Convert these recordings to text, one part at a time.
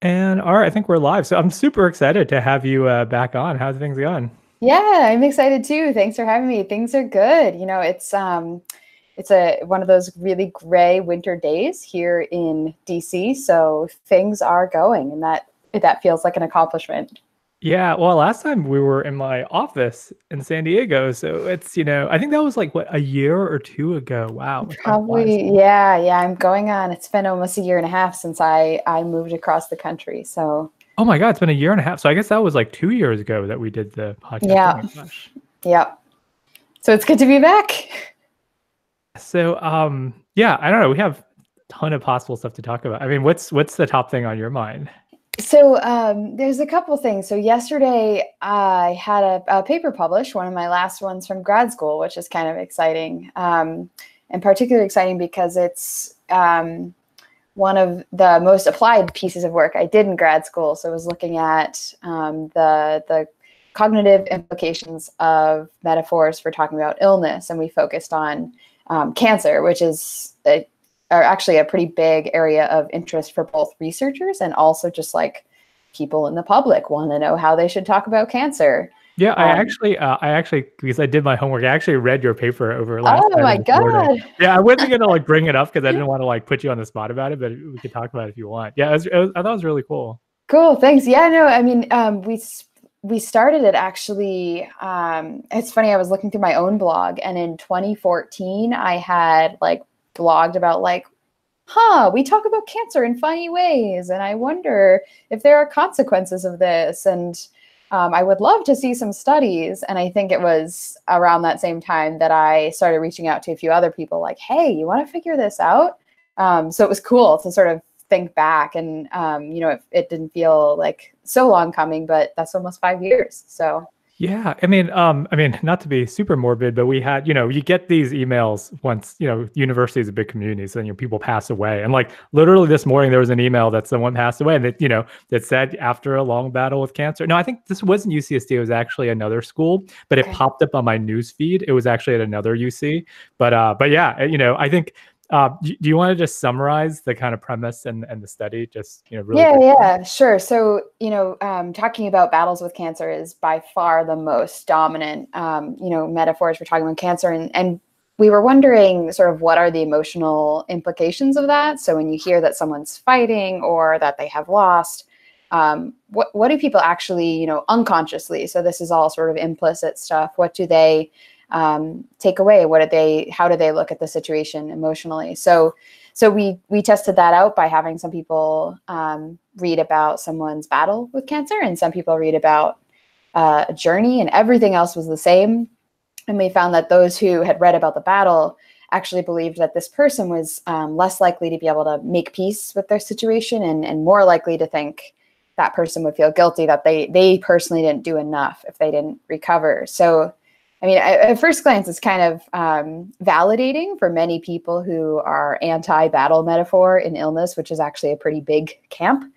And all right, I think we're live. So I'm super excited to have you back on. How's things going? Yeah, I'm excited too. Thanks for having me. Things are good. It's a one of those really gray winter days here in DC, so things are going, and that feels like an accomplishment. Yeah, well, last time we were in my office in San Diego, so I think that was like what, a year or two ago. Wow, time flies. Probably, yeah. I'm going on. It's been almost a year and a half since I moved across the country. So, Oh my God, it's been a year and a half. So I guess that was like 2 years ago that we did the podcast. Oh yeah, my gosh. yeah. So it's good to be back. So yeah, I don't know. We have a ton of possible stuff to talk about. I mean, what's the top thing on your mind? So there's a couple things. So yesterday I had a paper published, one of my last ones from grad school, which is kind of exciting, and particularly exciting because it's one of the most applied pieces of work I did in grad school. So I was looking at the cognitive implications of metaphors for talking about illness, and we focused on cancer, which is are actually a pretty big area of interest for both researchers and also just like people in the public want to know how they should talk about cancer. Yeah, Um, I actually, because I did my homework, I actually read your paper over last oh night my or this morning. God. Yeah, I wasn't gonna like bring it up because I didn't want to like put you on the spot about it, but we could talk about it if you want. Yeah, I thought it was really cool. Cool. Thanks. Yeah, no, I mean, we started it actually. It's funny. I was looking through my own blog, and in 2014, I had like blogged about like, we talk about cancer in funny ways, and I wonder if there are consequences of this. And I would love to see some studies. And I think it was around that same time that I started reaching out to a few other people, like, hey, you want to figure this out? So it was cool to sort of think back, and it didn't feel like so long coming, but that's almost 5 years. So Yeah, I mean, not to be super morbid, but we had, you get these emails once, university is a big community, so people pass away, and like literally this morning there was an email that someone passed away, and that said after a long battle with cancer. No, I think this wasn't UCSD; it was actually another school, but it okay. popped up on my news feed. It was actually at another UC, but yeah, I think. Do you want to just summarize the kind of premise and the study, just really Yeah, briefly? yeah, sure. So, talking about battles with cancer is by far the most dominant, metaphors for talking about cancer. And we were wondering sort of what are the emotional implications of that. So when you hear that someone's fighting or that they have lost, what do people actually, unconsciously? So this is all sort of implicit stuff. What do they take away? How do they look at the situation emotionally? So we tested that out by having some people read about someone's battle with cancer, and some people read about a journey, and everything else was the same. And we found that those who had read about the battle actually believed that this person was less likely to be able to make peace with their situation, and more likely to think that person would feel guilty that they personally didn't do enough if they didn't recover. So I mean, at first glance, it's kind of validating for many people who are anti-battle metaphor in illness, which is actually a pretty big camp.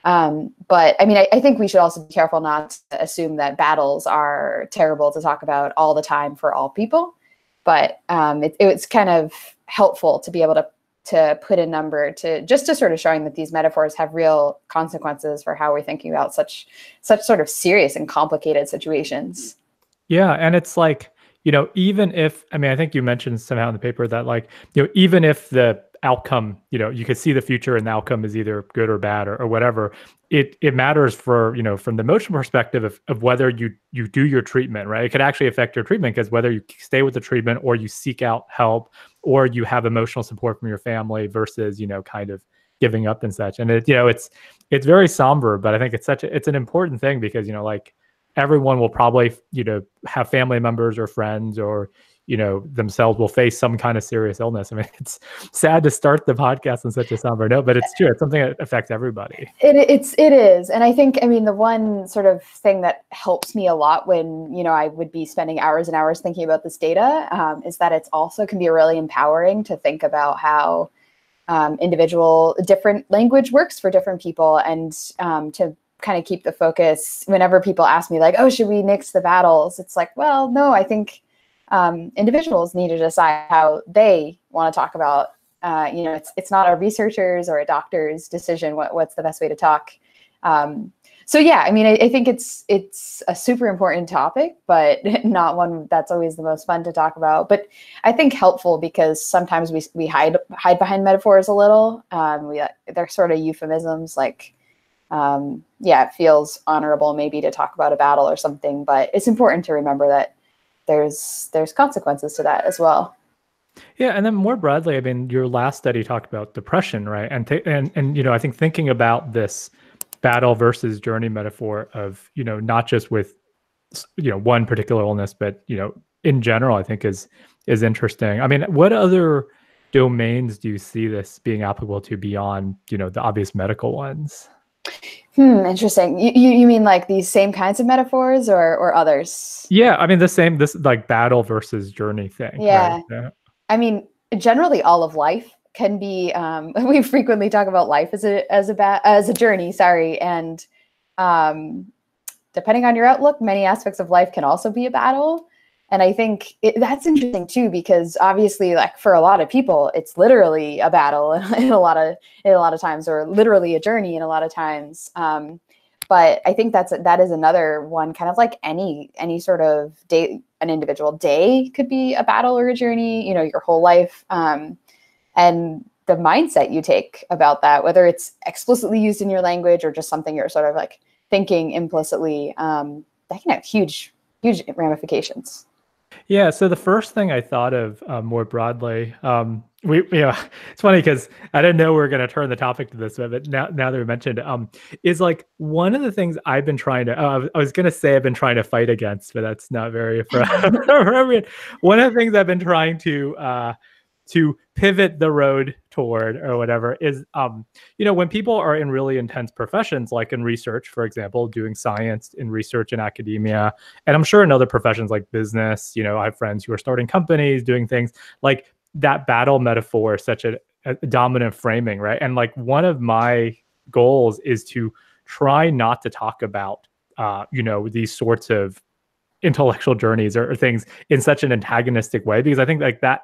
But I mean, I think we should also be careful not to assume that battles are terrible to talk about all the time for all people. But it's kind of helpful to be able to put a number to sort of showing that these metaphors have real consequences for how we're thinking about such sort of serious and complicated situations. Yeah, and it's like, even if, I mean, I think you mentioned somehow in the paper that like, even if the outcome, you could see the future and the outcome is either good or bad or whatever, it matters for, from the emotional perspective of whether you do your treatment, right? It could actually affect your treatment because whether you stay with the treatment or you seek out help or you have emotional support from your family versus, kind of giving up and such. And it's very somber, but I think it's an important thing because, like everyone will probably, have family members or friends or, themselves will face some kind of serious illness. I mean, it's sad to start the podcast on such a somber note, but it's true. It's something that affects everybody. It is. And I think, I mean, the one sort of thing that helps me a lot when, I would be spending hours and hours thinking about this data is that it's also can be really empowering to think about how different language works for different people, and to kind of keep the focus whenever people ask me like, oh, should we nix the battles? It's like, well, no, I think individuals need to decide how they want to talk about, it's not a researcher's or a doctor's decision what's the best way to talk. So yeah, I mean, I think it's a super important topic, but not one that's always the most fun to talk about. But I think helpful because sometimes we hide behind metaphors a little. They're sort of euphemisms, like yeah, it feels honorable maybe to talk about a battle or something, but it's important to remember that there's consequences to that as well. Yeah, and then more broadly, I mean, your last study talked about depression, right? And I think thinking about this battle versus journey metaphor of, not just with one particular illness, but in general, I think is interesting. I mean, what other domains do you see this being applicable to beyond, the obvious medical ones? Interesting. You mean like these same kinds of metaphors or others? Yeah, I mean this like battle versus journey thing, right? Yeah. Yeah. I mean, generally all of life can be we frequently talk about life as a journey, sorry, and um depending on your outlook, many aspects of life can also be a battle. And I think that's interesting too, because obviously, like for a lot of people, it's literally a battle in a lot of times, or literally a journey in a lot of times. But I think that is another one, kind of like any sort of day, an individual day could be a battle or a journey. Your whole life, and the mindset you take about that, whether it's explicitly used in your language or just something you're sort of like thinking implicitly, that can have huge ramifications. Yeah, so the first thing I thought of more broadly, it's funny because I didn't know we were going to turn the topic to this, but now that we mentioned, is like one of the things I've been trying to. I was going to say I've been trying to fight against, but that's not very appropriate. One of the things I've been trying to pivot the road toward or whatever is when people are in really intense professions like in research, for example, doing science in research in academia, and I'm sure in other professions like business, I have friends who are starting companies, doing things like that. Battle metaphor is such a dominant framing, right? And like one of my goals is to try not to talk about these sorts of intellectual journeys or things in such an antagonistic way, because I think like that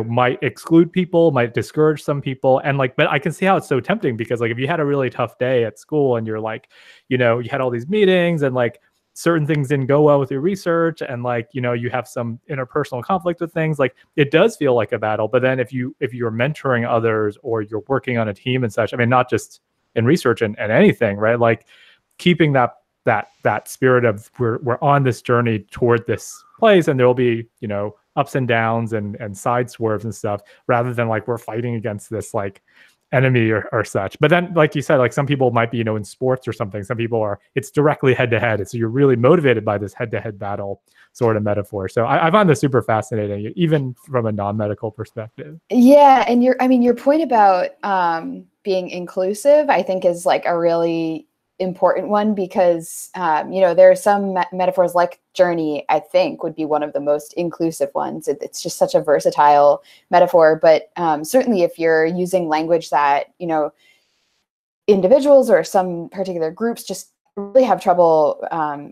might exclude people, might discourage some people. And like, but I can see how it's so tempting, because like if you had a really tough day at school and you're like, you had all these meetings and like certain things didn't go well with your research, and like you have some interpersonal conflict with things, like it does feel like a battle. But then if you're mentoring others or you're working on a team and such, I mean, not just in research and anything, right? Like keeping that spirit of we're on this journey toward this place, and there will be ups and downs and side swerves and stuff, rather than like we're fighting against this like enemy or such. But then, like you said, like some people might be in sports or something, some people are, it's directly head to head, so you're really motivated by this head to head battle sort of metaphor. So I find this super fascinating, even from a non-medical perspective. Yeah, and your point about being inclusive, I think, is like a really important one, because there are some metaphors like journey, I think, would be one of the most inclusive ones. It's just such a versatile metaphor. But certainly if you're using language that individuals or some particular groups just really have trouble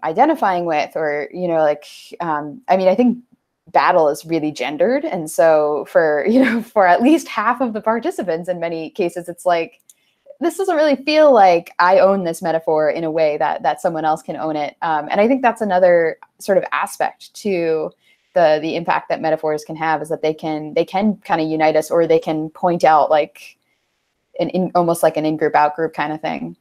identifying with, or I mean, I think battle is really gendered, and so for for at least half of the participants in many cases, it's like, this doesn't really feel like I own this metaphor in a way that someone else can own it. And I think that's another sort of aspect to the impact that metaphors can have, is that they can kind of unite us, or they can point out like almost like an in-group out-group kind of thing.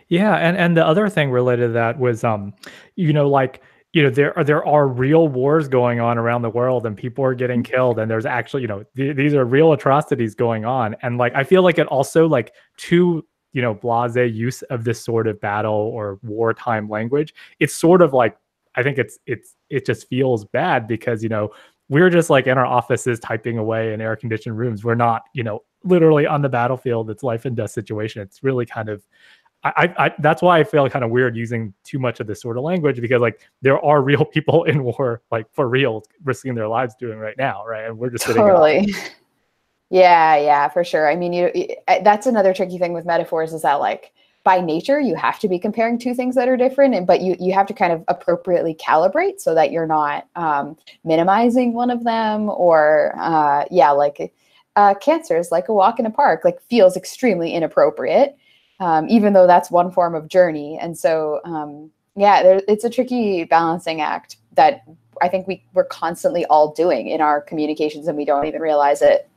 Yeah, and the other thing related to that was like there are real wars going on around the world, and people are getting killed, and there's actually these are real atrocities going on. And like I feel like it also, like, too blasé use of this sort of battle or wartime language, it's sort of like, I think it just feels bad, because we're just like in our offices typing away in air conditioned rooms. We're not literally on the battlefield. It's life and death situation. It's really kind of, I that's why I feel kind of weird using too much of this sort of language, because like there are real people in war, like for real, risking their lives doing right now, right? And we're just totally. Yeah, for sure. I mean, that's another tricky thing with metaphors, is that like by nature you have to be comparing two things that are different, but you have to kind of appropriately calibrate so that you're not minimizing one of them, or like cancer is like a walk in a park, like feels extremely inappropriate. even though that's one form of journey. And so, yeah, it's a tricky balancing act that I think we're constantly all doing in our communications and we don't even realize it.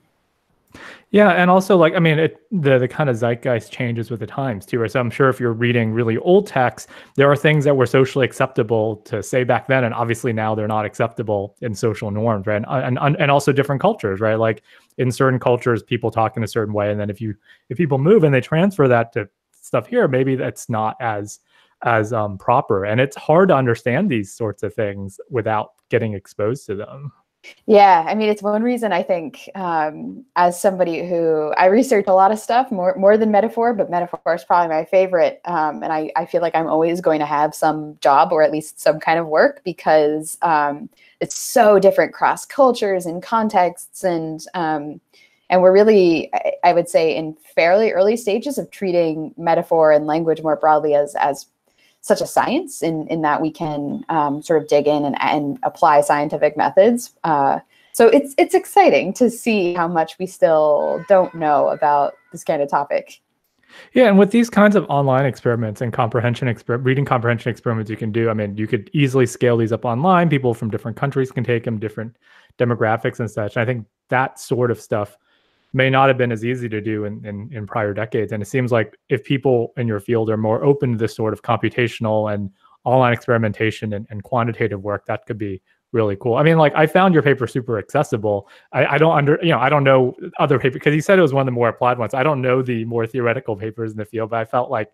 Yeah, and also like I mean, the kind of zeitgeist changes with the times too. Right? So I'm sure if you're reading really old texts, there are things that were socially acceptable to say back then, and obviously now they're not acceptable in social norms, right? And also different cultures, right? Like in certain cultures, people talk in a certain way, and then if people move and they transfer that to stuff here, maybe that's not as proper, and it's hard to understand these sorts of things without getting exposed to them. Yeah, I mean, it's one reason I think, as somebody who I research a lot of stuff, more than metaphor, but metaphor is probably my favorite. And I feel like I'm always going to have some job or at least some kind of work because it's so different cross cultures and contexts, and we're really, I would say, in fairly early stages of treating metaphor and language more broadly as such a science in that we can sort of dig in and apply scientific methods. So it's exciting to see how much we still don't know about this kind of topic. Yeah, and with these kinds of online experiments and reading comprehension experiments you can do, I mean, you could easily scale these up online. People from different countries can take them, different demographics and such. And I think that sort of stuff may not have been as easy to do in prior decades. And it seems like if people in your field are more open to this sort of computational and online experimentation and quantitative work, that could be really cool. I mean, like I found your paper super accessible. I don't I don't know other papers because you said it was one of the more applied ones. I don't know the more theoretical papers in the field, but I felt like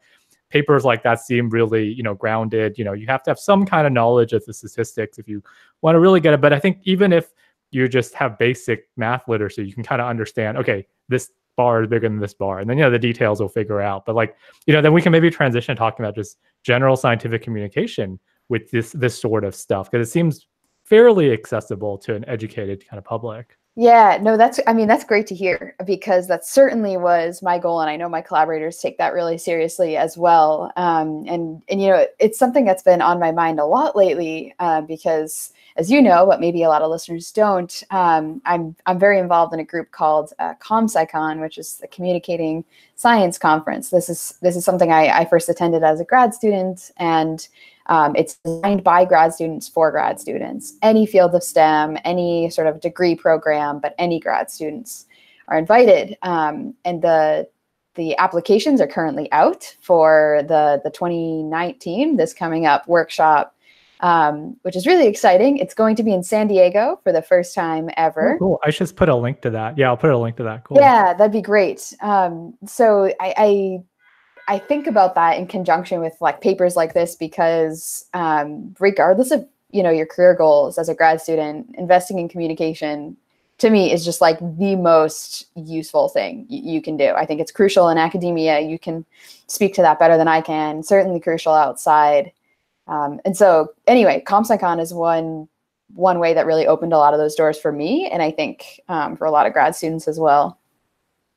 papers like that seem really, grounded. You have to have some kind of knowledge of the statistics if you want to really get it. But I think even if you just have basic math literacy, you can kind of understand, okay, this bar is bigger than this bar. And then, the details will figure out. But like, then we can maybe transition talking about just general scientific communication with this sort of stuff, because it seems fairly accessible to an educated kind of public. Yeah, no, that's great to hear because that certainly was my goal. And I know my collaborators take that really seriously as well. And it's something that's been on my mind a lot lately because as you know, but maybe a lot of listeners don't, I'm very involved in a group called ComSciCon, which is the Communicating Science Conference. This is something I first attended as a grad student, and it's designed by grad students for grad students. Any field of STEM, any sort of degree program, but any grad students are invited. And the applications are currently out for the 2019, this coming up workshop, which is really exciting. It's going to be in San Diego for the first time ever. Oh, cool. I should put a link to that. Yeah, I'll put a link to that. Cool. Yeah, that'd be great. So I think about that in conjunction with like papers like this because regardless of your career goals as a grad student, investing in communication to me is just like the most useful thing you can do. I think it's crucial in academia. You can speak to that better than I can. Certainly crucial outside. And so anyway, ComSciCon is one way that really opened a lot of those doors for me, and I think for a lot of grad students as well.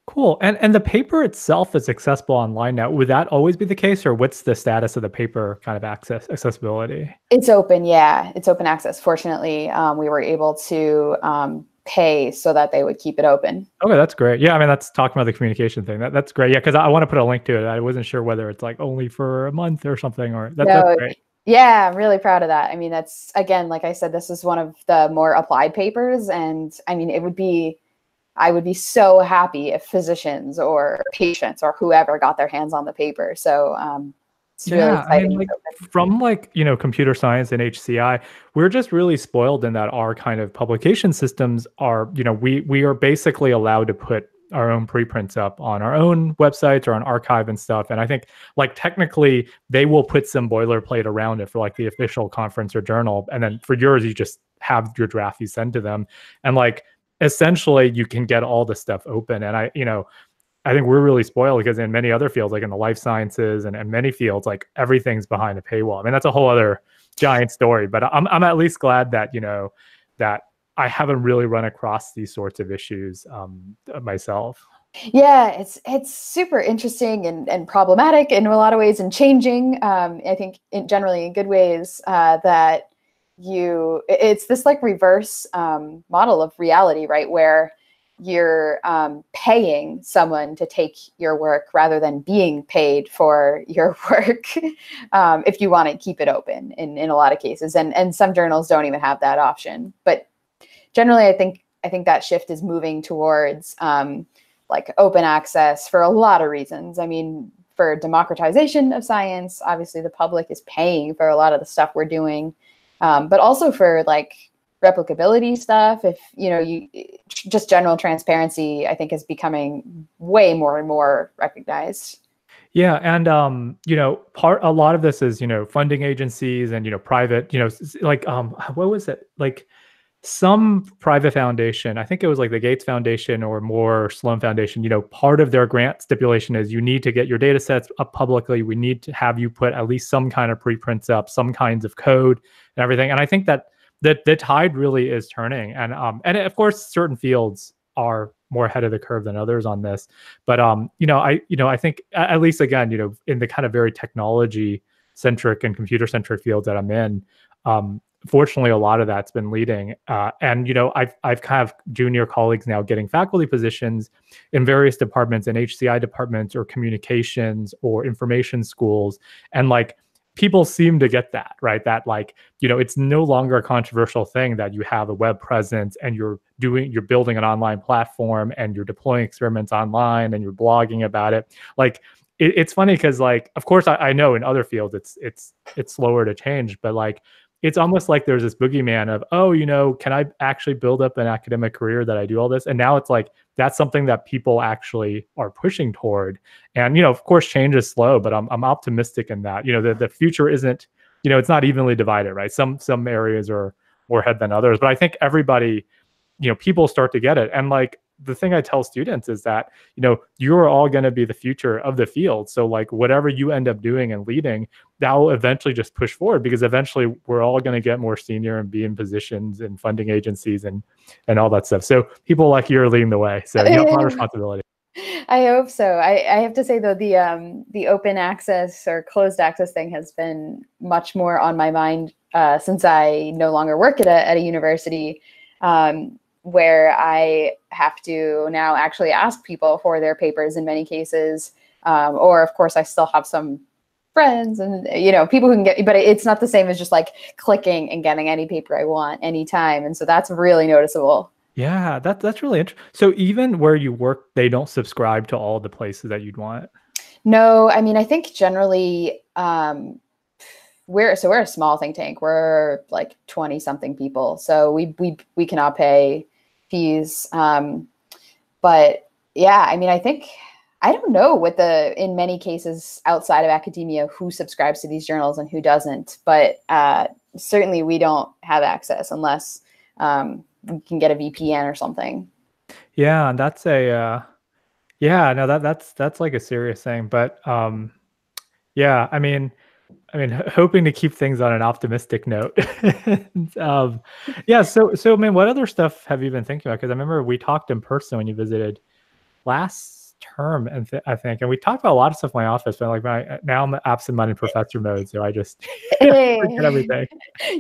Cool. And the paper itself is accessible online now. Would that always be the case, or what's the status of the paper kind of accessibility? It's open, yeah. It's open access. Fortunately, we were able to pay so that they would keep it open. Okay, that's great. Yeah, I mean, that's talking about the communication thing. That's great. Yeah, because I want to put a link to it. I wasn't sure whether it's like only for a month or something, or that's great. Yeah, I'm really proud of that. I mean, that's, again, like I said, this is one of the more applied papers. And I mean, I would be so happy if physicians or patients or whoever got their hands on the paper. So it's really exciting. I mean, like, from computer science and HCI, we're just really spoiled in that our kind of publication systems are, we are basically allowed to put our own preprints up on our own websites or on archive and stuff. And I think like technically they will put some boilerplate around it for like the official conference or journal. And then for yours, you just have your draft you send to them. And like, essentially you can get all the stuff open. And I think we're really spoiled because in many other fields, like in the life sciences and many fields, like everything's behind a paywall. I mean, that's a whole other giant story, but I'm at least glad that, that I haven't really run across these sorts of issues myself. Yeah, it's super interesting and problematic in a lot of ways and changing. I think generally in good ways that it's this like reverse model of reality, right? Where you're paying someone to take your work rather than being paid for your work if you want to keep it open in a lot of cases. And some journals don't even have that option. But generally, I think that shift is moving towards like open access for a lot of reasons. I mean, for democratization of science, obviously the public is paying for a lot of the stuff we're doing, but also for like replicability stuff. If you just general transparency, I think is becoming way more and more recognized. Yeah, and a lot of this is funding agencies and private like what was it like some private foundation, I think it was like the Gates Foundation or more Sloan Foundation, part of their grant stipulation is you need to get your data sets up publicly. We need to have you put at least some kind of preprints up, some kinds of code and everything. And I think that the tide really is turning. And of course, certain fields are more ahead of the curve than others on this. But I think at least again, in the kind of very technology centric and computer centric fields that I'm in, fortunately, a lot of that's been leading. And I've kind of junior colleagues now getting faculty positions in various departments, in HCI departments or communications or information schools. And like people seem to get that, right? That like, it's no longer a controversial thing that you have a web presence and you're building an online platform and you're deploying experiments online and you're blogging about it. Like it's funny because like, of course I know in other fields it's slower to change, but like it's almost like there's this boogeyman of, oh, can I actually build up an academic career that I do all this? And now it's like, that's something that people actually are pushing toward. And, of course, change is slow, but I'm optimistic in that, the future isn't, it's not evenly divided, right? Some areas are more ahead than others, but I think everybody, people start to get it. And like, the thing I tell students is that, you're all going to be the future of the field. So like whatever you end up doing and leading, that will eventually just push forward because eventually we're all going to get more senior and be in positions and funding agencies and all that stuff. So people like you are leading the way. So you have a lot of responsibility. I hope so. I have to say though, the open access or closed access thing has been much more on my mind since I no longer work at a university. Where I have to now actually ask people for their papers in many cases. Or of course I still have some friends and, people who can get, but it's not the same as just like clicking and getting any paper I want anytime. And so that's really noticeable. Yeah, that's really interesting. So even where you work, they don't subscribe to all the places that you'd want? No, I mean, I think generally, we're a small think tank. We're like 20 something people. So we cannot pay fees. But yeah, I mean, I don't know in many cases outside of academia, who subscribes to these journals and who doesn't, but certainly we don't have access unless we can get a VPN or something. Yeah, and that's that's like a serious thing. But yeah, I mean, hoping to keep things on an optimistic note. Yeah. So, I mean, what other stuff have you been thinking about? Because I remember we talked in person when you visited last term, and I think, and we talked about a lot of stuff in my office. But like, now I'm absent-minded professor mode, so I just forget everything.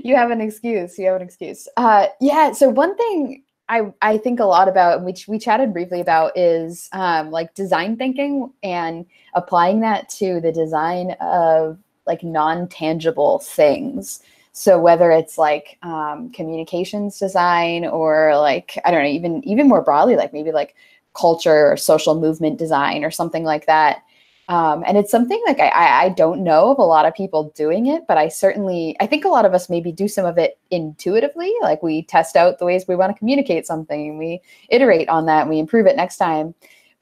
You have an excuse. Yeah. So one thing I think a lot about, which we chatted briefly about, is like design thinking and applying that to the design of like non-tangible things. So whether it's like communications design or like, I don't know, even more broadly, like maybe like culture or social movement design or something like that. And it's something like I don't know of a lot of people doing it, but I think a lot of us maybe do some of it intuitively. Like we test out the ways we want to communicate something, we iterate on that, and we improve it next time.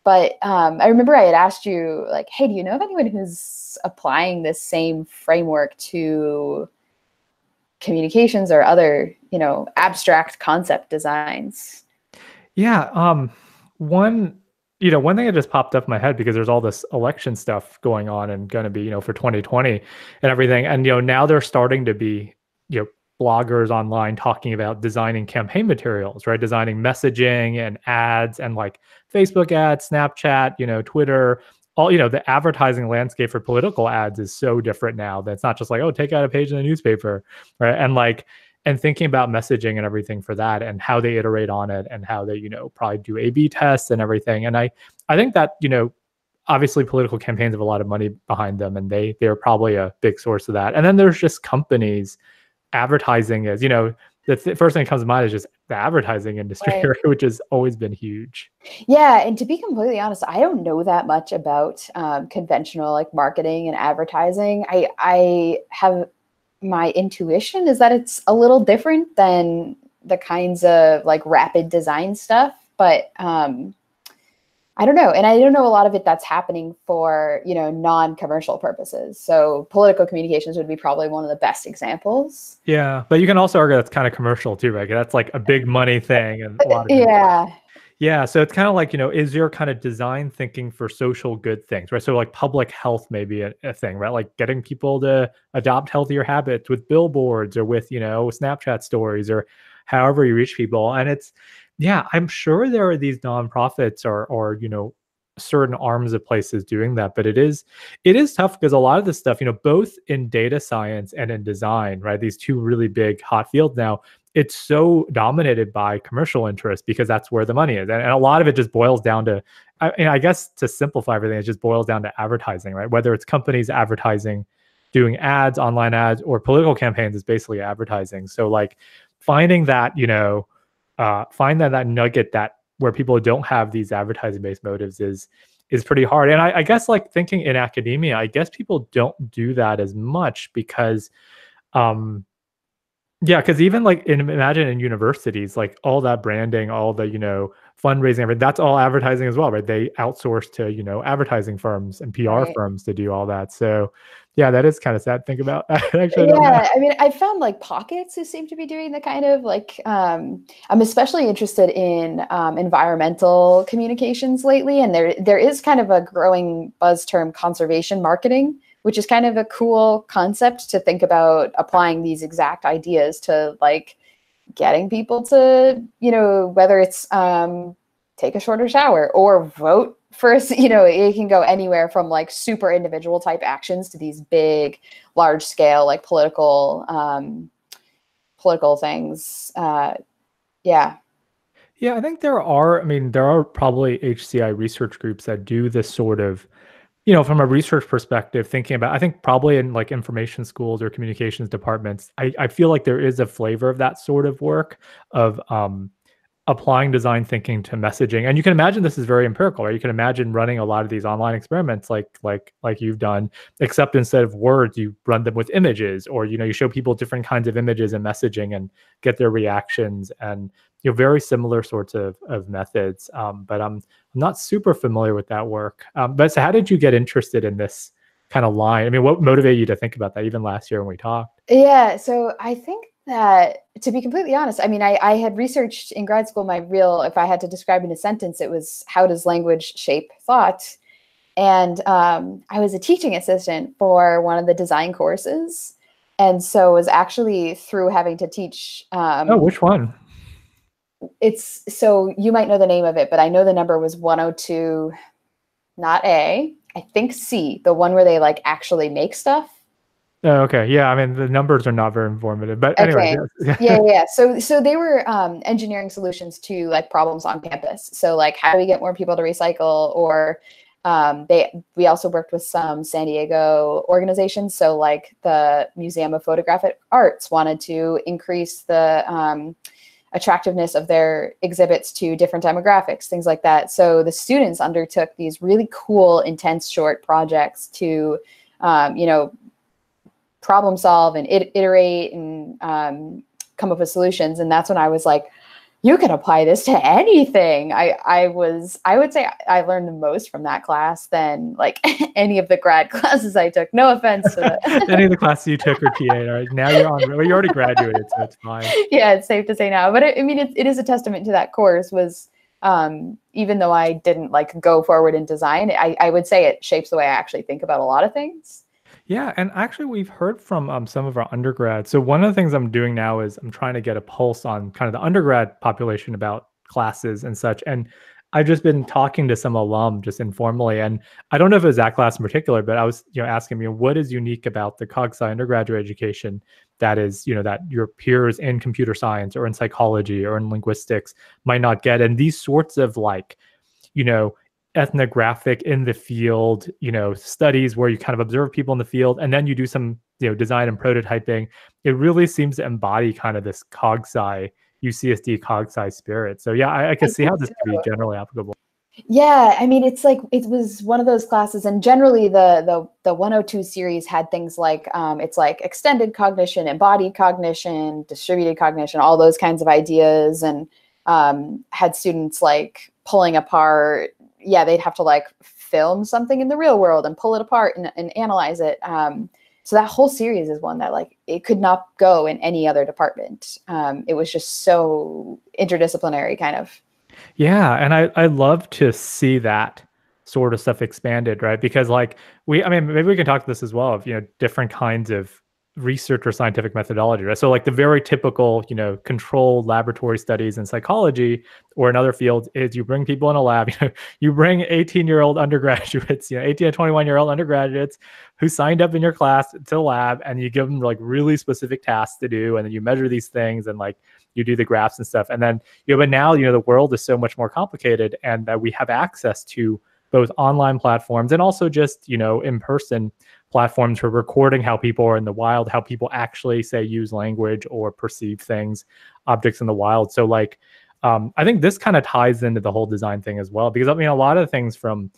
But I remember I had asked you, like, hey, do you know of anyone who's applying this same framework to communications or other, abstract concept designs? Yeah. One thing that just popped up in my head because there's all this election stuff going on and going to be, for 2020 and everything. And, now they're starting to be, bloggers online talking about designing campaign materials, right? Designing messaging and ads and like Facebook ads, Snapchat, Twitter, all, the advertising landscape for political ads is so different now that it's not just like, oh, take out a page in the newspaper, right? And like, and thinking about messaging and everything for that and how they iterate on it and how they, probably do A/B tests and everything. And I think that, obviously political campaigns have a lot of money behind them, and they're probably a big source of that. And then there's just companies. Advertising is, the first thing that comes to mind is just the advertising industry, Right. which has always been huge. Yeah, and to be completely honest, I don't know that much about conventional like marketing and advertising. I have my intuition is that it's a little different than the kinds of like rapid design stuff, but I don't know. And I don't know a lot of it that's happening for, non-commercial purposes. So political communications would be probably one of the best examples. Yeah, but you can also argue that's kind of commercial too, right? That's like a big money thing, and a lot of it. Yeah. Yeah, so it's kind of like, is your kind of design thinking for social good things, right? So like public health may be a thing, right? Like getting people to adopt healthier habits with billboards or with, Snapchat stories or however you reach people. And yeah, I'm sure there are these nonprofits or certain arms of places doing that, but it is tough because a lot of this stuff, both in data science and in design, right? These two really big hot fields now, it's so dominated by commercial interest because that's where the money is. And a lot of it just boils down to, I guess to simplify everything, it just boils down to advertising, right? Whether it's companies advertising, doing ads, online ads, or political campaigns is basically advertising. So like finding that, find that nugget that where people don't have these advertising based motives is pretty hard. And I guess like thinking in academia, I guess people don't do that as much because yeah, because even like imagine in universities, like all that branding, all the fundraising, everything, that's all advertising as well, right? They outsource to advertising firms and PR Right. firms to do all that. So yeah, that is kind of sad to think about. I actually don't know. Yeah, I mean, I found like pockets who seem to be doing the kind of like I'm especially interested in environmental communications lately, and there is kind of a growing buzz term conservation marketing, which is kind of a cool concept to think about applying these exact ideas to like getting people to, whether it's take a shorter shower or vote first, it can go anywhere from like super individual type actions to these big, large scale, like political things. Yeah. Yeah, I think there are probably HCI research groups that do this sort of, from a research perspective, thinking about, I think probably in like information schools or communications departments, I feel like there is a flavor of that sort of work of applying design thinking to messaging. And you can imagine this is very empirical, right? You can imagine running a lot of these online experiments like you've done, except instead of words, you run them with images, or you show people different kinds of images and messaging and get their reactions, and very similar sorts of methods. But I'm not super familiar with that work. But so how did you get interested in this kind of line? I mean, what motivated you to think about that even last year when we talked? Yeah. So I think that, to be completely honest, I mean, I had researched in grad school, if I had to describe in a sentence, it was how does language shape thought? And I was a teaching assistant for one of the design courses. And so it was actually through having to teach. Oh, which one? So you might know the name of it, but I know the number was 102, not A, I think C, the one where they like actually make stuff. Oh, okay. Yeah, I mean the numbers are not very informative, but anyway. Okay. Yes. Yeah. So they were engineering solutions to like problems on campus. So like, how do we get more people to recycle? Or we also worked with some San Diego organizations. So like the Museum of Photographic Arts wanted to increase the attractiveness of their exhibits to different demographics, things like that. So the students undertook these really cool, intense short projects to, problem solve and iterate and come up with solutions. And that's when I was like, you can apply this to anything. I would say I learned the most from that class than like any of the grad classes I took. No offense to any of the classes you took or TA. Right now you're on. Well, you already graduated, so it's fine. Yeah, it's safe to say now. But I mean, it is a testament to that course. Was even though I didn't like go forward in design, I would say it shapes the way I actually think about a lot of things. Yeah, and actually, we've heard from some of our undergrads. So one of the things I'm doing now is I'm trying to get a pulse on kind of the undergrad population about classes and such. And I've just been talking to some alum just informally, and I don't know if it was that class in particular, but I was, asking me what is unique about the cog sci undergraduate education that is, that your peers in computer science or in psychology or in linguistics might not get. And these sorts of like, you know, ethnographic in the field, studies where you kind of observe people in the field and then you do some, design and prototyping. It really seems to embody kind of this cog sci UCSD cog sci spirit. So yeah, I I could see how think this could be so. generally applicable. Yeah, I mean, it's like it was one of those classes, and generally the 102 series had things like it's like extended cognition, embodied cognition, distributed cognition, all those kinds of ideas, and had students like pulling apart. Yeah, they'd have to like film something in the real world and pull it apart and analyze it. So that whole series is one that like it could not go in any other department. It was just so interdisciplinary, kind of. Yeah, and I love to see that sort of stuff expanded, right? Because like I mean, maybe we can talk to this as well of, different kinds of research or scientific methodology, right? So like the very typical, controlled laboratory studies in psychology or in other fields is you bring people in a lab, you bring 18-year-old undergraduates, 18 to 21-year-old undergraduates who signed up in your class to the lab, and you give them like really specific tasks to do, and then you measure these things and like you do the graphs and stuff. And then, but now, the world is so much more complicated, and that we have access to both online platforms and also just, in-person platforms for recording how people are in the wild, how people actually say use language or perceive things, objects in the wild. So like, I think this kind of ties into the whole design thing as well, because I mean, a lot of things from,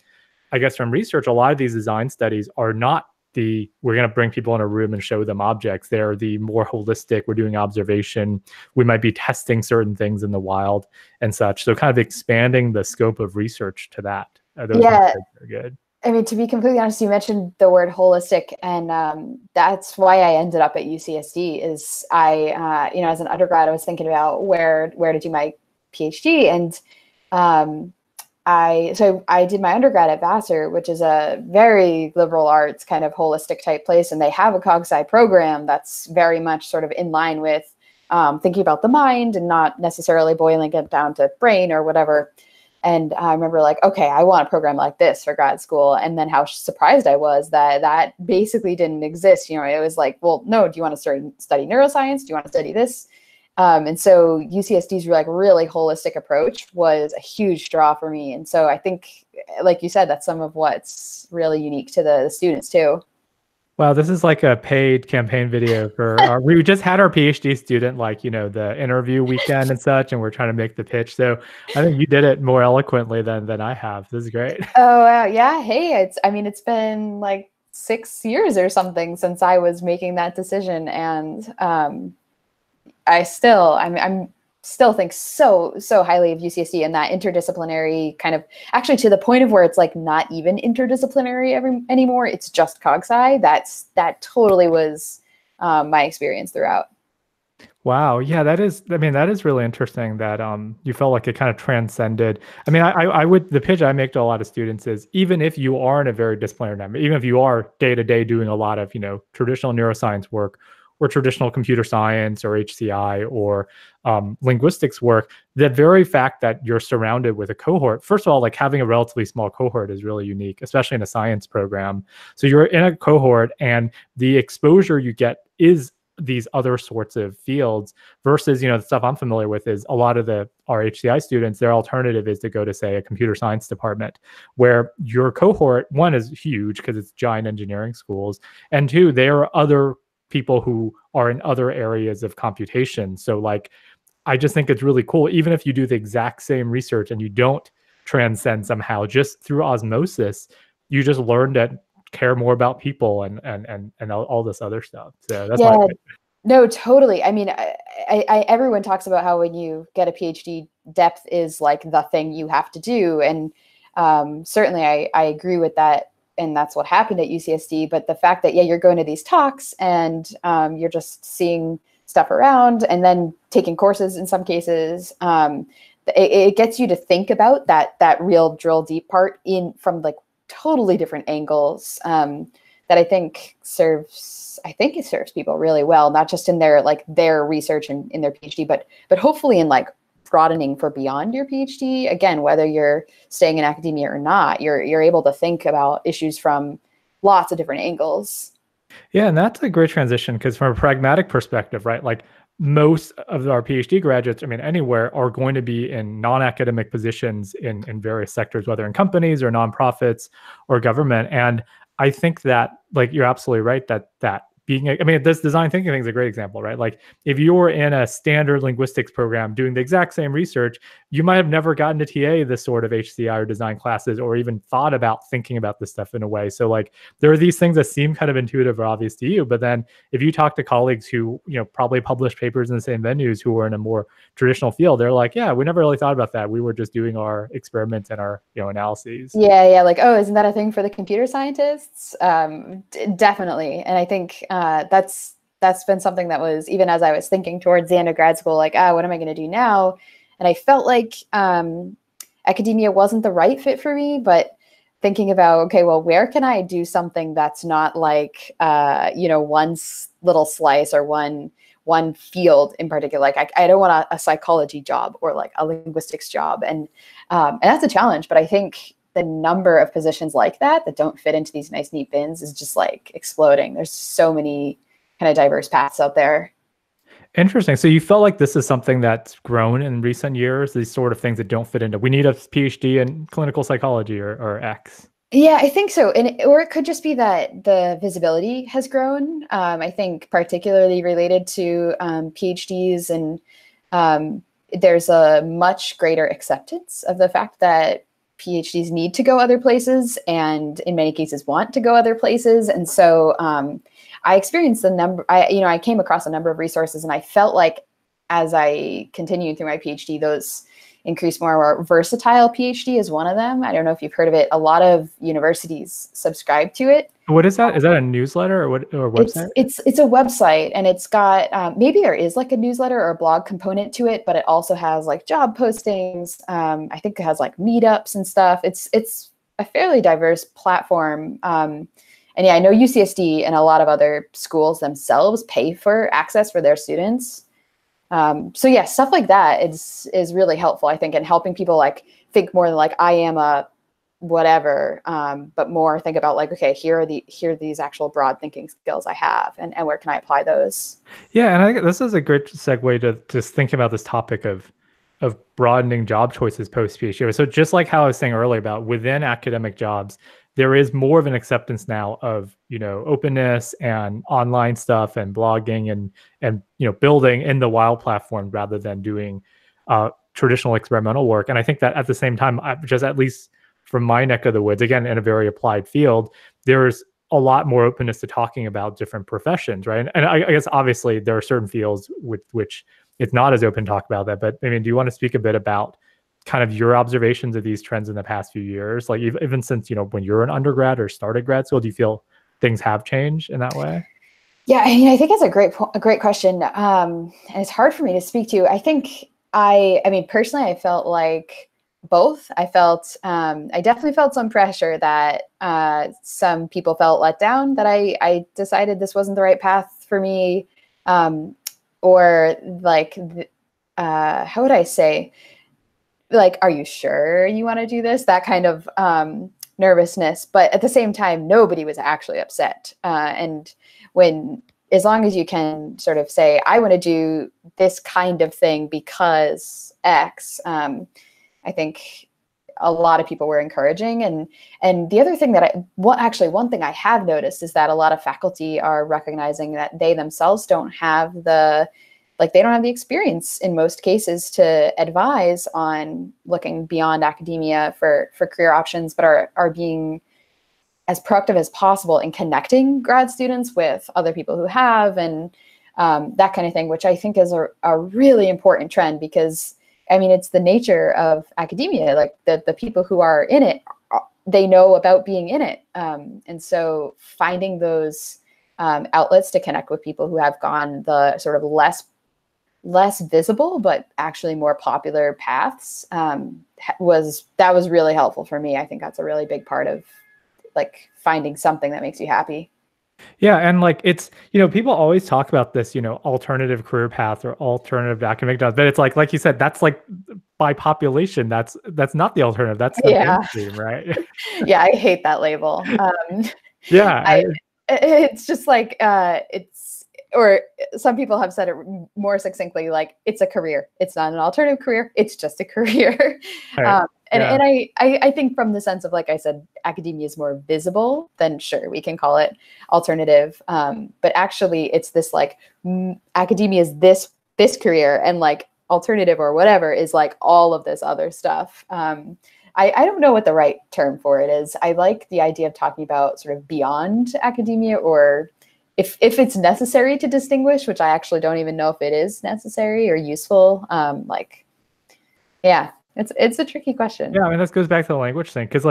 I guess, from research, a lot of these design studies are not we're going to bring people in a room and show them objects. They're the more holistic, we're doing observation. We might be testing certain things in the wild and such. So kind of expanding the scope of research to that. Those Yeah, are good. I mean, to be completely honest, you mentioned the word holistic, and that's why I ended up at UCSD. Is as an undergrad, I was thinking about where to do my PhD, and I did my undergrad at Vassar, which is a very liberal arts kind of holistic type place, and they have a cog sci program that's very much sort of in line with thinking about the mind and not necessarily boiling it down to brain or whatever. And I remember like, okay, I want a program like this for grad school. And then how surprised I was that that basically didn't exist. It was like, well, no, do you want to study neuroscience? Do you want to study this? And so UCSD's like really holistic approach was a huge draw for me. And so I think, like you said, that's some of what's really unique to the students too. Wow, this is like a paid campaign video for we just had our PhD student, like, the interview weekend and such, and we're trying to make the pitch. So I think you did it more eloquently than I have. This is great. Oh, yeah. Hey, it's been like 6 years or something since I was making that decision. And I'm still think so highly of UCSD and that interdisciplinary kind of, actually to the point of where it's like not even interdisciplinary anymore. It's just cog sci. That totally was my experience throughout. Wow. Yeah, that is really interesting that you felt like it kind of transcended. I mean, I would, the pitch I make to a lot of students is, even if you are in a very disciplinary environment, even if you are day to day doing a lot of, traditional neuroscience work or traditional computer science or HCI or linguistics work, the very fact that you're surrounded with a cohort, first of all, like having a relatively small cohort is really unique, especially in a science program. So you're in a cohort and the exposure you get is these other sorts of fields versus, the stuff I'm familiar with is a lot of our HCI students, their alternative is to go to, say, a computer science department where your cohort, one, is huge because it's giant engineering schools, and two, there are other people who are in other areas of computation. So like, I just think it's really cool, even if you do the exact same research and you don't transcend somehow, just through osmosis, you just learn to care more about people and all this other stuff. So that's my Yeah, opinion. no, totally. I mean, everyone talks about how when you get a PhD, depth is like the thing you have to do. And certainly I agree with that. And that's what happened at UCSD. But the fact that, yeah, you're going to these talks and you're just seeing stuff around and then taking courses in some cases, it gets you to think about that real drill deep part from like totally different angles that I think it serves people really well, not just in their research and in their PhD, but hopefully in like broadening for beyond your PhD. Again, whether you're staying in academia or not, you're able to think about issues from lots of different angles. Yeah, and that's a great transition because from a pragmatic perspective, right? Like most of our PhD graduates, I mean, anywhere are going to be in non-academic positions in various sectors, whether in companies or nonprofits or government. And I think that like you're absolutely right that being, I mean, this design thinking thing is a great example, right? Like if you were in a standard linguistics program doing the exact same research, you might have never gotten to TA this sort of HCI or design classes or even thought about thinking about this stuff in a way. So like there are these things that seem kind of intuitive or obvious to you, but then if you talk to colleagues who probably publish papers in the same venues who are in a more traditional field, they're like, yeah, we never really thought about that. We were just doing our experiments and our analyses. Yeah, like, oh, isn't that a thing for the computer scientists? Definitely, and I think that's been something that was, even as I was thinking towards the end of grad school, like, what am I going to do now? And I felt like academia wasn't the right fit for me, but thinking about, okay, well, where can I do something that's not like, one little slice or one field in particular. Like I don't want a psychology job or like a linguistics job. And that's a challenge, but I think the number of positions like that don't fit into these nice, neat bins is just like exploding. There's so many kind of diverse paths out there. Interesting. So you felt like this is something that's grown in recent years, these sort of things that don't fit into, we need a PhD in clinical psychology or X. Yeah, I think so. Or it could just be that the visibility has grown. I think particularly related to PhDs, and there's a much greater acceptance of the fact that PhDs need to go other places and in many cases want to go other places. And so I experienced I came across a number of resources, and I felt like as I continued through my PhD, those increased more versatile PhD is one of them. I don't know if you've heard of it. A lot of universities subscribe to it. What is that? Is that a newsletter or what, or website? It's a website, and it's got maybe there is like a newsletter or a blog component to it, but it also has like job postings. I think it has like meetups and stuff. It's a fairly diverse platform. And yeah, I know UCSD and a lot of other schools themselves pay for access for their students. So yeah, stuff like that is really helpful, I think, in helping people like think more than like I am a whatever, but more think about like, okay, here are these actual broad thinking skills I have, and where can I apply those? Yeah, and I think this is a great segue to just think about this topic of broadening job choices post PhD. So just like how I was saying earlier about within academic jobs, there is more of an acceptance now of openness and online stuff and blogging and building in the wild platform rather than doing traditional experimental work. And I think that at the same time, just at least from my neck of the woods, again in a very applied field, there's a lot more openness to talking about different professions, right? And I guess obviously there are certain fields with which it's not as open to talk about that. But I mean, do you want to speak a bit about kind of your observations of these trends in the past few years? Like even since, when you're an undergrad or started grad school, do you feel things have changed in that way? Yeah, I mean, I think that's a great question. And it's hard for me to speak to. I think I mean, personally, I felt like both. I definitely felt some pressure that some people felt let down, that I decided this wasn't the right path for me. Or like, how would I say, like, are you sure you want to do this? That kind of nervousness. But at the same time, nobody was actually upset. And as long as you can sort of say, I want to do this kind of thing because X, I think a lot of people were encouraging. And the other thing that one thing I have noticed is that a lot of faculty are recognizing that they themselves don't have the experience in most cases to advise on looking beyond academia for career options, but are being as proactive as possible in connecting grad students with other people who have, and that kind of thing, which I think is a really important trend, because I mean, it's the nature of academia. Like the people who are in it, they know about being in it. And so finding those outlets to connect with people who have gone the sort of less visible, but actually more popular paths was really helpful for me. I think that's a really big part of like finding something that makes you happy. Yeah, and like it's, people always talk about this, alternative career path or alternative academic jobs, but it's like you said, that's like by population, that's not the alternative, that's the Yeah. mainstream, right? Yeah, I hate that label. Yeah, I it's just like it's or some people have said it more succinctly, like it's a career. It's not an alternative career. It's just a career. right. And Yeah. I think from the sense of, like I said, academia is more visible, then sure we can call it alternative. But actually, it's this like academia is this career, and like alternative or whatever is like all of this other stuff. I don't know what the right term for it is. I like the idea of talking about sort of beyond academia, or if it's necessary to distinguish, which I actually don't even know if it is necessary or useful. Yeah, it's a tricky question. Yeah, I mean, this goes back to the language thing, because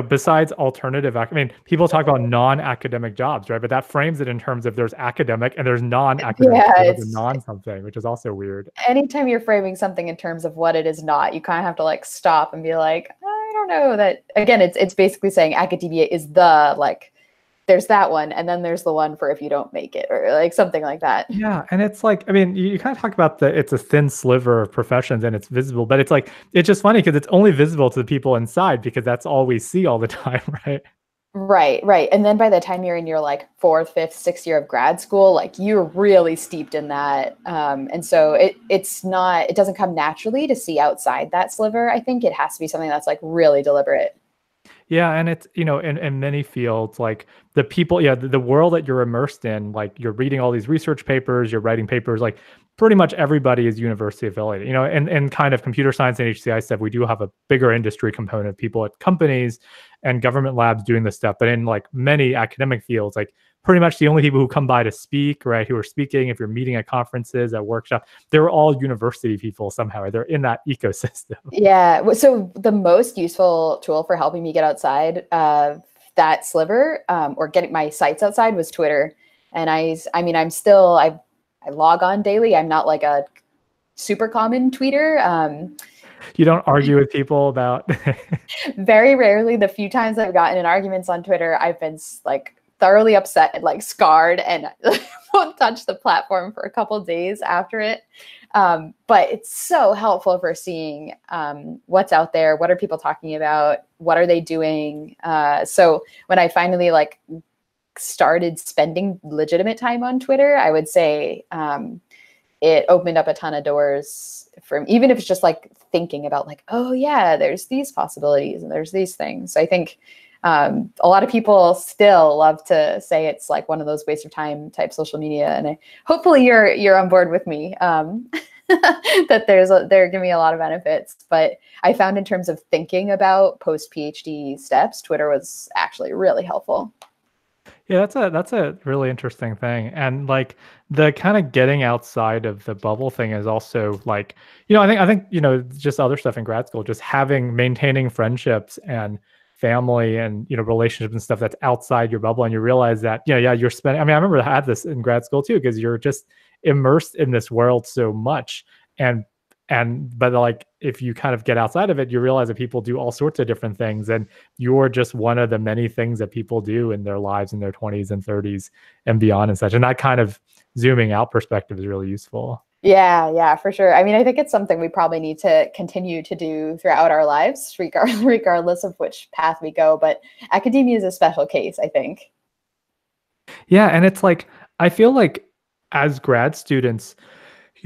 besides alternative, I mean, people talk about non-academic jobs, right? But that frames it in terms of there's academic and there's non-academic, Yeah, there's a it's non something, which is also weird. anytime you're framing something in terms of what it is not, you kind of have to like stop and be like, I don't know that. Again, it's basically saying academia is the like there's that one, and then there's the one for if you don't make it, or like something like that. Yeah, and it's like, I mean, you kind of talk about it's a thin sliver of professions and it's visible, but it's like it's just funny because it's only visible to the people inside because that's all we see all the time, right? Right, right. And then by the time you're in your like fourth, fifth, sixth year of grad school, like you're really steeped in that. And so it doesn't come naturally to see outside that sliver. I think it has to be something that's like really deliberate. Yeah, and it's, in many fields, like the people, yeah, the world that you're immersed in, like you're reading all these research papers, you're writing papers, like pretty much everybody is university affiliated, and kind of computer science and HCI stuff, we do have a bigger industry component, people at companies and government labs doing this stuff. But in like many academic fields, like pretty much the only people who come by to speak, right, who are speaking, if you're meeting at conferences, at workshops, they're all university people somehow, right? They're in that ecosystem. Yeah. So the most useful tool for helping me get outside of that sliver, or getting my sights outside, was Twitter. And I mean, I log on daily. I'm not like a super common tweeter. You don't argue with people about Very rarely, the few times I've gotten in arguments on Twitter, I've been like thoroughly upset and like scarred, and won't touch the platform for a couple days after it. But it's so helpful for seeing what's out there, what are people talking about, what are they doing. So when I finally like started spending legitimate time on Twitter, I would say it opened up a ton of doors, from even if it's just like thinking about like, oh yeah, there's these possibilities and there's these things. I think a lot of people still love to say it's like one of those waste of time type social media, and hopefully you're on board with me, that they're giving me a lot of benefits. But I found in terms of thinking about post PhD steps, Twitter was actually really helpful. Yeah, that's a really interesting thing. And like the kind of getting outside of the bubble thing is also like, I think, just other stuff in grad school, just maintaining friendships and family and, relationships and stuff that's outside your bubble. And you realize that, yeah, you're spending, I mean, I remember I had this in grad school too, because you're just immersed in this world so much. And but like if you kind of get outside of it, you realize that people do all sorts of different things, and you're just one of the many things that people do in their lives in their 20s and 30s and beyond and such. And that kind of zooming out perspective is really useful. Yeah, yeah, for sure. I mean, I think it's something we probably need to continue to do throughout our lives, regardless of which path we go. But academia is a special case, I think. Yeah, and it's like I feel like as grad students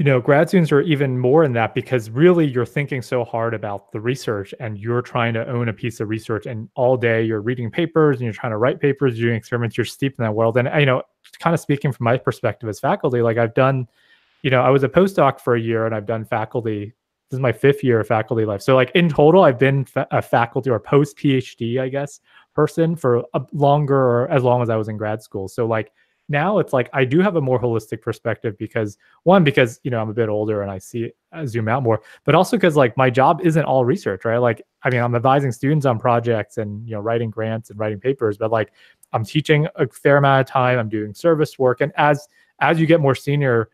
are even more in that, because really you're thinking so hard about the research and you're trying to own a piece of research, and all day you're reading papers and you're trying to write papers, you're doing experiments, you're steeped in that world. And kind of speaking from my perspective as faculty, like I've done, I was a postdoc for a year and I've done faculty. This is my 5th year of faculty life. So like in total, I've been a faculty or post PhD, I guess, person for a longer, or as long as I was in grad school. So like now it's like I do have a more holistic perspective, because I'm a bit older and I zoom out more, but also because like my job isn't all research, right? Like, I mean, I'm advising students on projects and, writing grants and writing papers, but like I'm teaching a fair amount of time, I'm doing service work. And as you get more senior,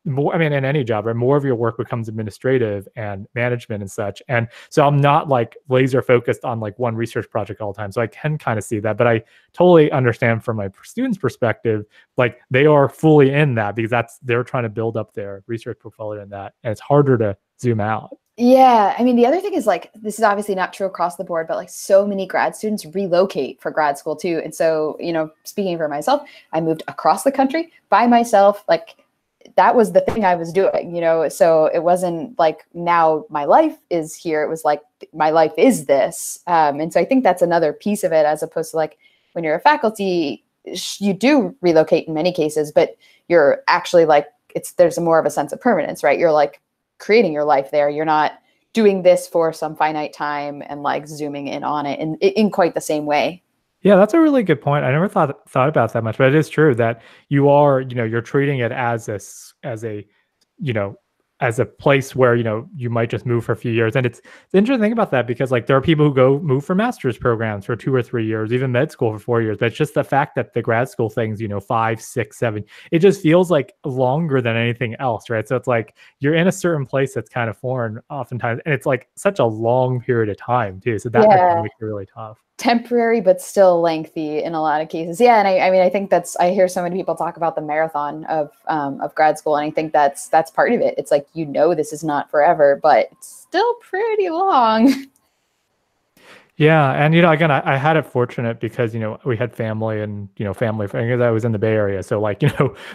more, I mean, in any job, right? More of your work becomes administrative and management and such. And so I'm not like laser focused on like one research project all the time. So I can kind of see that, but I totally understand from my students' perspective, like they are fully in that because they're trying to build up their research portfolio in that. And it's harder to zoom out. Yeah, I mean, the other thing is like this is obviously not true across the board, but like so many grad students relocate for grad school too. And so, speaking for myself, I moved across the country by myself. Like that was the thing I was doing. So it wasn't like now my life is here. It was like my life is this. And so I think that's another piece of it, as opposed to like when you're a faculty, you do relocate in many cases, but you're actually like, there's more of a sense of permanence, right? You're like creating your life there. You're not doing this for some finite time and like zooming in on it in quite the same way. Yeah, that's a really good point. I never thought about that much, but it is true that you are, you're treating it as a, you know, as a place where, you might just move for a few years. And it's interesting to think about that because like there are people who go move for master's programs for 2 or 3 years, even med school for 4 years. But it's just the fact that the grad school things, 5, 6, 7, it just feels like longer than anything else, right? So it's like you're in a certain place that's kind of foreign oftentimes, and it's like such a long period of time too. So that Yeah. makes it really tough. Temporary, but still lengthy in a lot of cases. Yeah. And I mean, I think I hear so many people talk about the marathon of grad school. And I think that's part of it. It's like, this is not forever, but it's still pretty long. Yeah, and again, I had it fortunate because we had family and family because I was in the Bay Area, so like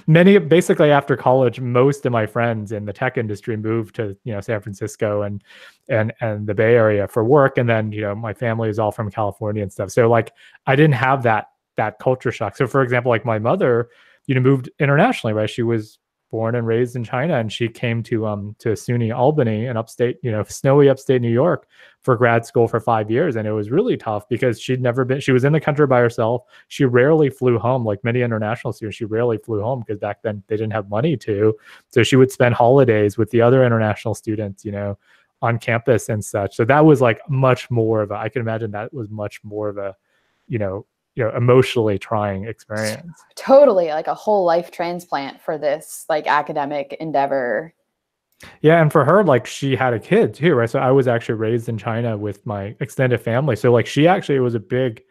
many basically after college, most of my friends in the tech industry moved to San Francisco and the Bay Area for work, and then my family is all from California and stuff, so like I didn't have that culture shock. So for example, like my mother, moved internationally, right? She was born and raised in China, and she came to SUNY Albany in upstate, snowy upstate New York for grad school for 5 years. And it was really tough because she was in the country by herself. She rarely flew home, like many international students. She rarely flew home because back then they didn't have money to. So she would spend holidays with the other international students, on campus and such. So that was like much more of I can imagine that was much more of a, emotionally trying experience. Totally, like a whole life transplant for this like academic endeavor. Yeah, and for her, like she had a kid too, right? So I was actually raised in China with my extended family. So like she actually it was a big.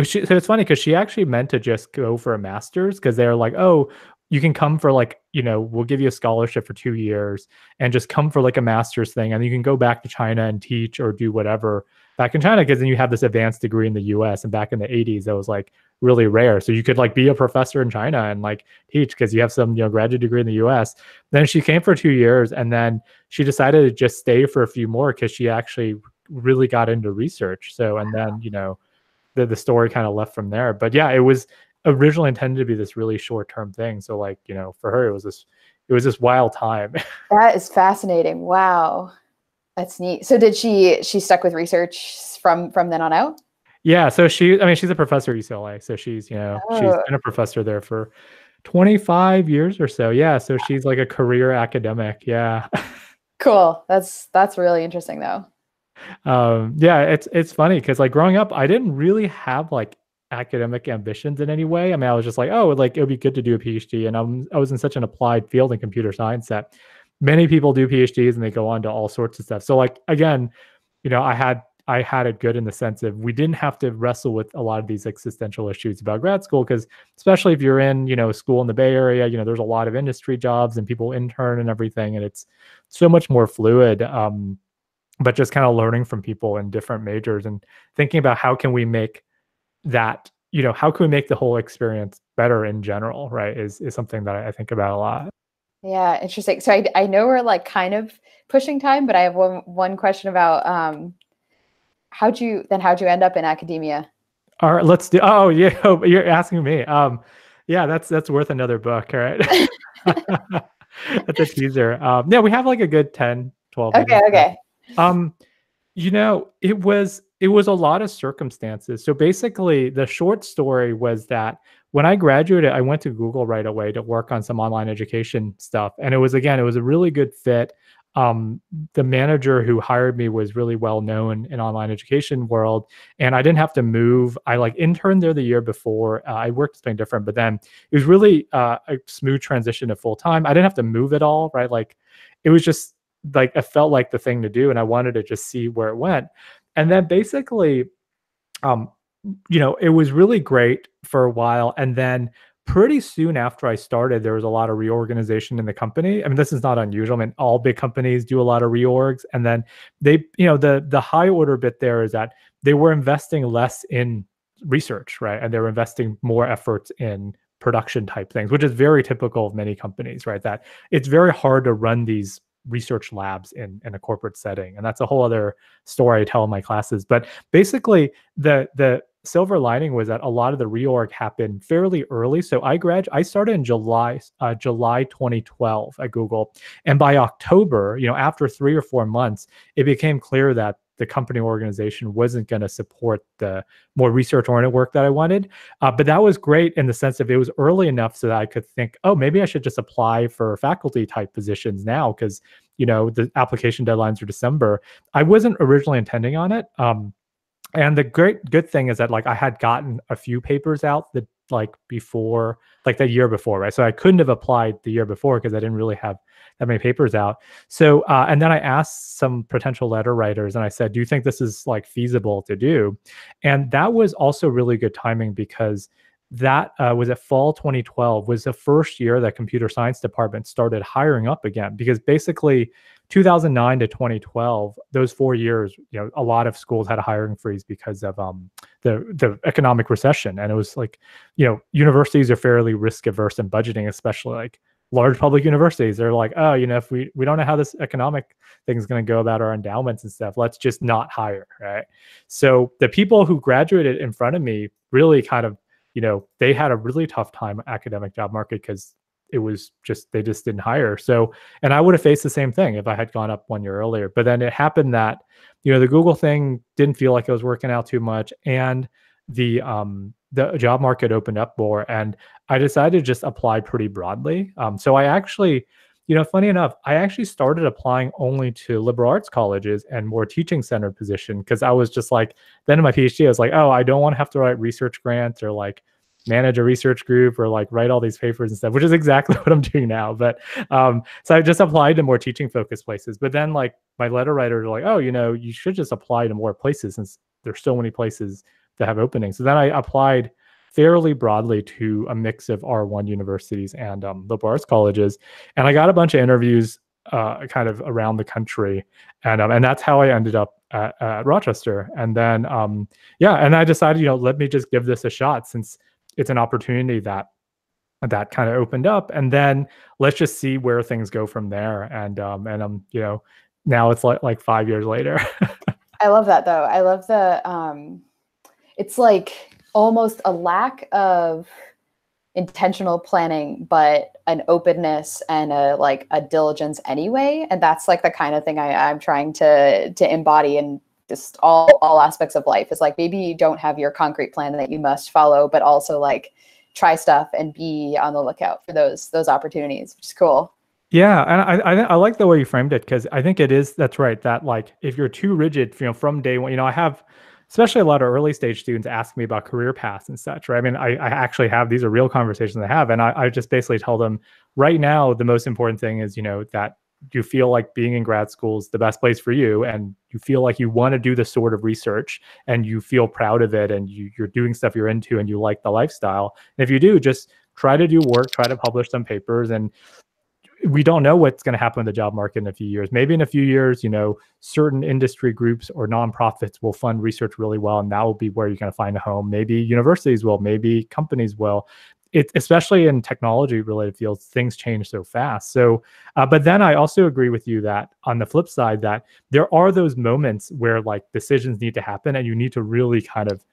So it's funny because she actually meant to just go for a master's because they're like, oh, you can come for like, we'll give you a scholarship for 2 years and just come for like a master's thing, and you can go back to China and teach or do whatever back in China because then you have this advanced degree in the U.S. And back in the 80s, that was like really rare. So you could like be a professor in China and like teach because you have some graduate degree in the U.S. Then she came for 2 years, and then she decided to just stay for a few more because she actually really got into research. So and then the story kind of left from there. But yeah, it was originally intended to be this really short-term thing. So like, for her, it was this wild time. That is fascinating. Wow. That's neat. So did she stuck with research from then on out? Yeah. So she's a professor at UCLA. So she's been a professor there for 25 years or so. Yeah. So she's like a career academic. Yeah. Cool. That's really interesting though. Yeah, it's funny because like growing up, I didn't really have like academic ambitions in any way. I mean, I was just like, oh, like it would be good to do a PhD, and I was in such an applied field in computer science that many people do PhDs and they go on to all sorts of stuff. So like again, I had it good in the sense of we didn't have to wrestle with a lot of these existential issues about grad school because especially if you're in school in the Bay Area, there's a lot of industry jobs and people intern and everything, and it's so much more fluid. But just kind of learning from people in different majors and thinking about how can we make that, how can we make the whole experience better in general, right? Is something that I think about a lot. Yeah, interesting. So I know we're like kind of pushing time, but I have one question about how'd you end up in academia? All right, let's do. Oh yeah, you're asking me. Yeah, that's worth another book, all right? That's a teaser. Yeah, we have like a good 10, 12 minutes. Okay. It was a lot of circumstances. So basically, the short story was that when I graduated, I went to Google right away to work on some online education stuff, and it was a really good fit. um, the manager who hired me was really well known in online education world, and I didn't have to move. I like interned there the year before. I worked something different, but then it was really a smooth transition to full time. I didn't have to move at all, right? Like it was just like it felt like the thing to do, and I wanted to just see where it went. And then basically, um, it was really great for a while. And then pretty soon after I started, there was a lot of reorganization in the company. I mean, this is not unusual. I mean, all big companies do a lot of reorgs. And then the high order bit there is that they were investing less in research, right? And they were investing more efforts in production type things, which is very typical of many companies, right? That it's very hard to run these research labs in a corporate setting. And that's a whole other story I tell in my classes. But basically, the silver lining was that a lot of the reorg happened fairly early. So I started in July 2012 at Google, and by October, after 3 or 4 months, it became clear that the company organization wasn't going to support the more research oriented work that I wanted. But that was great in the sense of it was early enough so that I could think, oh, maybe I should just apply for faculty type positions now because the application deadlines are December. I wasn't originally intending on it. And the good thing is that like I had gotten a few papers out that like before, like the year before, right? So I couldn't have applied the year before because I didn't really have that many papers out. So and then I asked some potential letter writers and I said, do you think this is like feasible to do? And that was also really good timing because that was at fall 2012 was the first year that computer science department started hiring up again because basically 2009 to 2012, those 4 years, a lot of schools had a hiring freeze because of the economic recession, and it was like, universities are fairly risk averse in budgeting, especially like large public universities. They're like, oh, if we don't know how this economic thing is going to go about our endowments and stuff, let's just not hire, right? So the people who graduated in front of me really kind of, they had a really tough time academic job market because it was just they just didn't hire. So, and I would have faced the same thing if I had gone up 1 year earlier. But then it happened that the Google thing didn't feel like it was working out too much, and the job market opened up more, and I decided to just apply pretty broadly. So I actually, funny enough, I actually started applying only to liberal arts colleges and more teaching center position because I was just like, then in my PhD, I was like, oh, I don't want to have to write research grants or like manage a research group or like write all these papers and stuff, which is exactly what I'm doing now. But so I just applied to more teaching focused places. But then like my letter writers are like, oh, you should just apply to more places since there's so many places that have openings. So then I applied fairly broadly to a mix of R1 universities and liberal arts colleges. And I got a bunch of interviews kind of around the country. And that's how I ended up at Rochester. And then, and I decided, let me just give this a shot since it's an opportunity that kind of opened up, and then let's just see where things go from there. And now it's like 5 years later. I love that though. I love it's like almost a lack of intentional planning, but an openness and a diligence anyway. And that's like the kind of thing I'm trying to embody in just all aspects of life. Is like maybe you don't have your concrete plan that you must follow, but also like try stuff and be on the lookout for those opportunities, which is cool. Yeah, and I like the way you framed it because I think that's right. That like if you're too rigid, from day one, I have especially a lot of early stage students ask me about career paths and such, right? I mean, I actually have these are real conversations I have, and I just basically tell them right now the most important thing is that you feel like being in grad school is the best place for you, and you feel like you want to do this sort of research and you feel proud of it, and you're doing stuff you're into and you like the lifestyle. And if you do, just try to do work, try to publish some papers. And we don't know what's going to happen in the job market in a few years. Maybe in a few years, certain industry groups or nonprofits will fund research really well, and that will be where you're going to find a home. Maybe universities will, maybe companies will. Especially in technology related fields, things change so fast. So, but then I also agree with you that on the flip side, that there are those moments where like decisions need to happen and you need to really kind of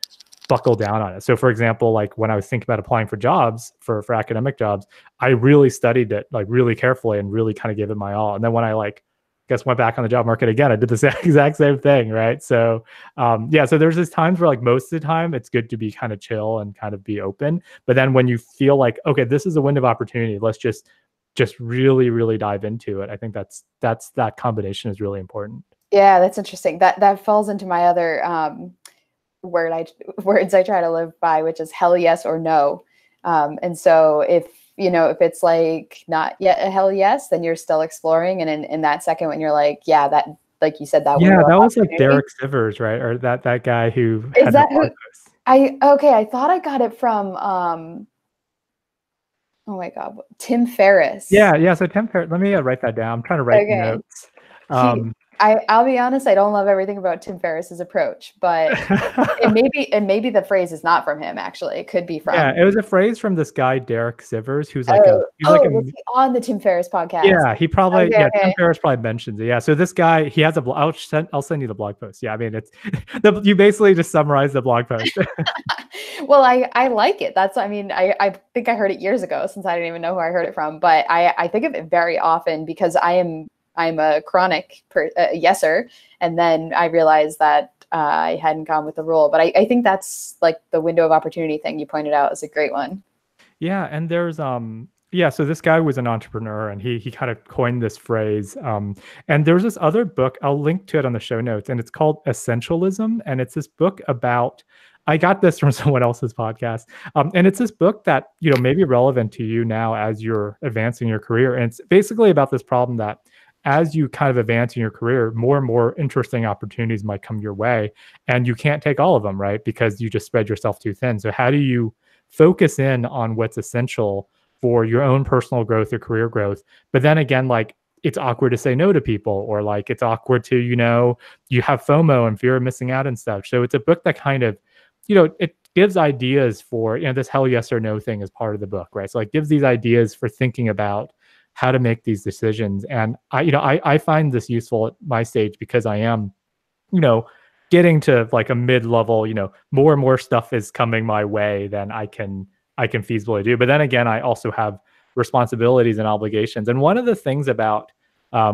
buckle down on it. So for example, like when I was thinking about applying for jobs, for academic jobs, I really studied it like really carefully and really kind of gave it my all. And then when I went back on the job market again, I did the exact same thing, right? So so there's this times where like most of the time it's good to be kind of chill and kind of be open. But then when you feel like, okay, this is a window of opportunity, let's just just really, really dive into it. I think that combination is really important. Yeah, that's interesting. That falls into my other words I try to live by, which is hell yes or no. And so if it's like not yet a hell yes, then you're still exploring. And in that second, when you're like, yeah, that, like you said, that Yeah, window of that was like opportunity. Derek Sivers, right? Or that guy who Is had the that blog who post. I thought I got it from oh my God, Tim Ferriss. Yeah. So Tim Ferriss, let me write that down. I'm trying to write Okay. notes. He Um, I'll be honest, I don't love everything about Tim Ferriss's approach, but maybe the phrase is not from him actually. It could be yeah, from it was a phrase from this guy Derek Sivers, who's like a he's like a was he on the Tim Ferriss podcast? yeah, he probably Okay, Tim okay. Ferriss probably mentions it. Yeah, so this guy, he has a blog. I'll send you the blog post. Yeah, I mean it's you basically just summarize the blog post. Well, I like it. I think I heard it years ago since I didn't even know who I heard it from, but I think of it very often because I'm a chronic yeser, and then I realized that I hadn't gone with the rule. But I think that's like the window of opportunity thing you pointed out is a great one. Yeah, and there's yeah, so this guy was an entrepreneur and he kind of coined this phrase. And there's this other book, I'll link to it on the show notes, and it's called Essentialism. And it's this book about I got this from someone else's podcast. And it's this book that, may be relevant to you now as you're advancing your career. And it's basically about this problem that as you kind of advance in your career, more and more interesting opportunities might come your way. And you can't take all of them, right? Because you just spread yourself too thin. So how do you focus in on what's essential for your own personal growth or career growth? But then again, like it's awkward to say no to people, or like it's awkward to, you have FOMO and fear of missing out and stuff. So it's a book that kind of, it gives ideas for, this hell yes or no thing is part of the book, right? So it gives these ideas for thinking about how to make these decisions. And I find this useful at my stage because I am, getting to like a mid-level, more and more stuff is coming my way than I can feasibly do. But then again, I also have responsibilities and obligations. And one of the things about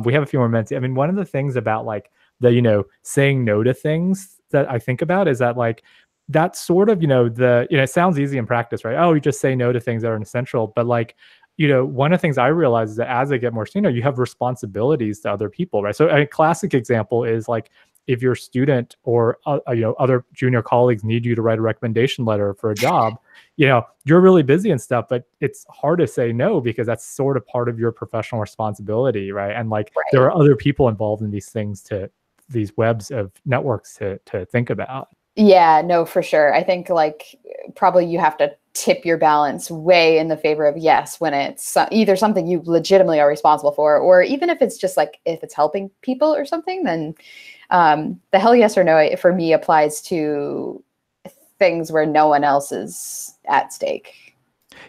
we have a few more minutes. I mean, one of the things about like the saying no to things that I think about is that like that's sort of it sounds easy in practice, right? Oh, you just say no to things that are essential. But like one of the things I realize is that as I get more senior, you have responsibilities to other people, right? So a classic example is like if your student or other junior colleagues need you to write a recommendation letter for a job, you're really busy and stuff, but it's hard to say no because that's sort of part of your professional responsibility, right? And like there Right. are other people involved in these things, to these webs of networks to think about. Yeah, no, for sure. I think like probably you have to tip your balance way in the favor of yes when it's either something you legitimately are responsible for, or even if it's just like if it's helping people or something, then the hell yes or no for me applies to things where no one else is at stake.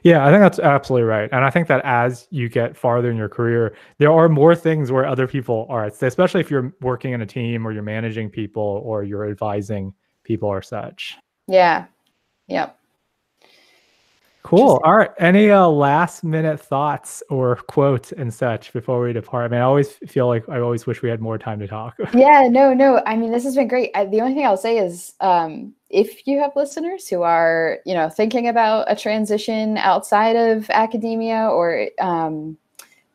Yeah, I think that's absolutely right. And I think that as you get farther in your career, there are more things where other people are at stake, especially if you're working in a team or you're managing people or you're advising people or such. Yeah. Yep. Cool. All right. Any last minute thoughts or quotes and such before we depart? I mean, I always feel like I always wish we had more time to talk. Yeah, no. I mean, this has been great. The only thing I'll say is if you have listeners who are, thinking about a transition outside of academia or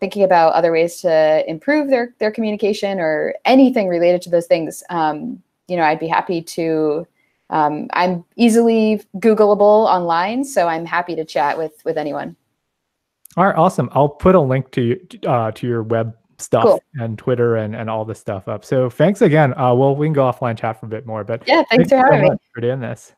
thinking about other ways to improve their communication or anything related to those things, I'd be happy to. I'm easily Googleable online, so I'm happy to chat with anyone. All right, awesome. I'll put a link to your web stuff Cool. and Twitter and all this stuff up. So thanks again. We can go offline chat for a bit more, but Yeah, thanks for having me. for doing this.